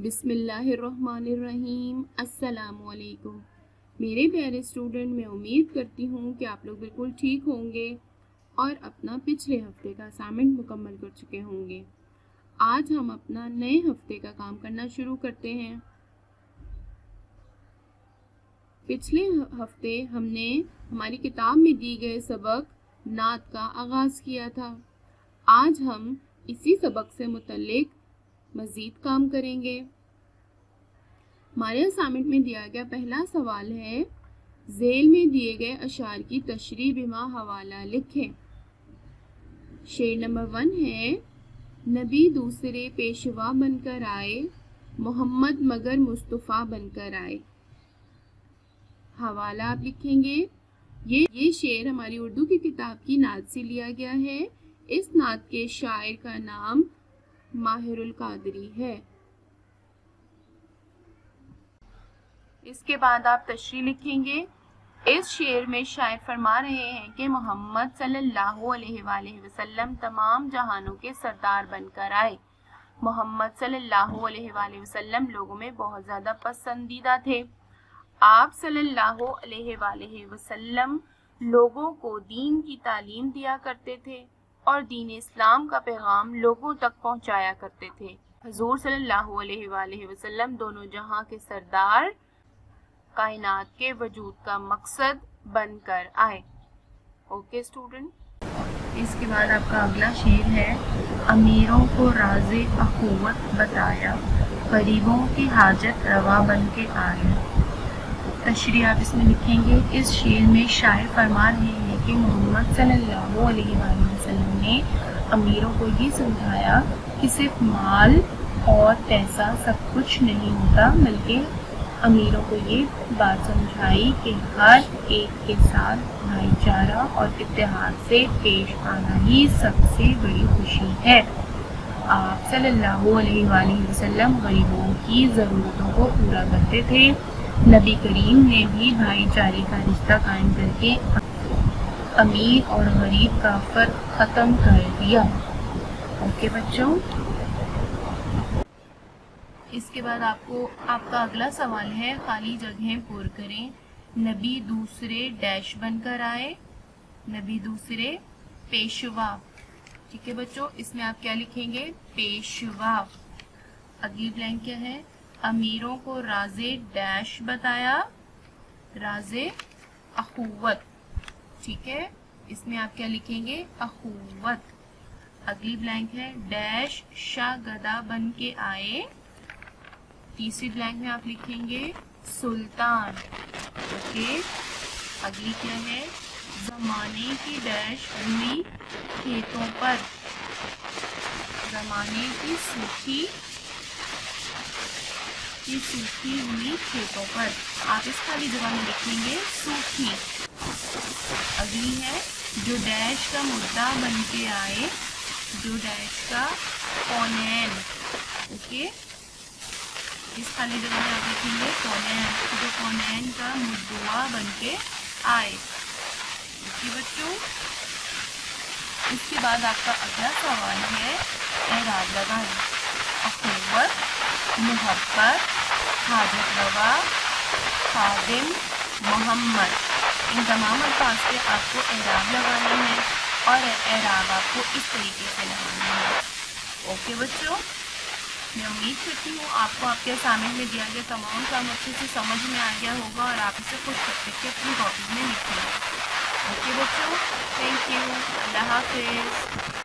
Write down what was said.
بسم اللہ الرحمن الرحیم۔ السلام علیکم میرے پیارے اسٹوڈنٹ، میں امید کرتی ہوں کہ آپ لوگ بالکل ٹھیک ہوں گے اور اپنا پچھلے ہفتے کا اسائنمنٹ مکمل کر چکے ہوں گے۔ آج ہم اپنا نئے ہفتے کا کام کرنا شروع کرتے ہیں۔ پچھلے ہفتے ہم نے ہماری کتاب میں دی گئے سبق نعت کا آغاز کیا تھا۔ آج ہم اسی سبق سے متعلق مزید کام کریں گے۔ ہمارے اسائنمنٹ میں دیا گیا پہلا سوال ہے، ذیل میں دیے گئے اشعار کی تشریح بما حوالہ لکھیں۔ شعر نمبر 1 ہے، نبی دوسرے پیشوا بن کر آئے، محمد مگر مصطفیٰ بن کر آئے۔ حوالہ آپ لکھیں گے۔ یہ شعر ہماری اردو کی کتاب کی نعت سے لیا گیا ہے۔ اس نعت کے شاعر کا نام ماہر القادری ہے۔ اس کے بعد آپ تشریح لکھیں گے۔ اس شعر میں شاعر فرما رہے ہیں کہ محمد صلی اللہ علیہ وآلہ وسلم تمام جہانوں کے سردار بن کر آئے۔ محمد صلی اللہ علیہ وآلہ وسلم لوگوں میں بہت زیادہ پسندیدہ تھے۔ آپ صلی اللہ علیہ وآلہ وسلم لوگوں کو دین کی تعلیم دیا کرتے تھے اور دین اسلام کا پیغام لوگوں تک پہنچایا کرتے تھے۔ حضور صلی اللہ علیہ وآلہ وسلم دونوں جہاں کے سردار، کائنات کے وجود کا مقصد بن کر آئے۔ Okay student. اس کے بعد آپ کا اگلا شعر ہے، امیروں کو راز اخوت بتایا، غریبوں کی حاجت روا بن کے آئے۔ تشریح آپ اس میں لکھیں گے۔ اس شعر میں شاعر فرما رہے ہیں کہ محمد صلی اللہ علیہ وآلہ وسلم نے امیروں کو یہ سمجھایا کہ صرف مال اور پیسہ سب کچھ نہیں ہوتا، بلکہ امیروں کو یہ بات سمجھائی کہ ہر ایک کے ساتھ بھائی چارہ اور اتحاد سے پیش آنا ہی سب سے بڑی خوشی ہے۔ آپ صلی اللہ علیہ وآلہ وسلم غریبوں کی ضرورتوں کو پورا کرتے تھے۔ نبی کریم نے بھی بھائی چارے کا رشتہ قائم کر کے امیر اور غریب کا فرق ختم کر دیا۔ اوکے بچوں۔ اس کے بعد آپ کا اگلا سوال ہے، خالی جگہیں پر کریں۔ نبی دوسرے ڈیش بن کر آئے، نبی دوسرے پیشوا۔ ٹھیک ہے بچوں، اس میں آپ کیا لکھیں گے؟ پیشوا۔ اگلی بلینک کیا ہے؟ امیروں کو راز ڈیش بتایا، راز اخوت۔ ٹھیک ہے، اس میں آپ کیا لکھیں گے؟ اخوت۔ اگلی بلینک ہے، ڈیش شاہ گدا بن کے آئے۔ تیسری بلینک میں آپ لکھیں گے سلطان۔ اوکے۔ اگلی کیا ہے؟ زمانے کی ڈیش ہوئی کھیتوں پر، زمانے کی سوکھی ہوئی کھیتوں پر۔ آپ اس خالی جگہ میں لکھیں گے سوکھی۔ اگلی ہے، جو ڈیش کا مدعا بن کے آئے، جو ڈیش کا کونین۔ اوکے، اس خالی جگہ میں آپ لکھیں گے کونین، جو کونین کا مدعا بن کے آئے۔ اوکے بچوں۔ اس کے بعد آپ کا اگلا سوال ہے، اعراب لگائیں۔ اخوت، محبت، حاجت روا، خادم، محمد، ان تمام الفاظ کے آپ کو اعراب لگانے ہیں اور اعراب آپ کو اس طریقے سے لگانا ہے۔ اوکے بچوں، میں امید کرتی ہوں آپ کو آپ کے اسائنمنٹ میں دیا گیا تمام کام اچھے سے سمجھ میں آ گیا ہوگا اور آپ اسے خود خود کے اپنی کاپیز میں لکھیں۔ اوکے بچوں، تھینک یو، اللہ حافظ۔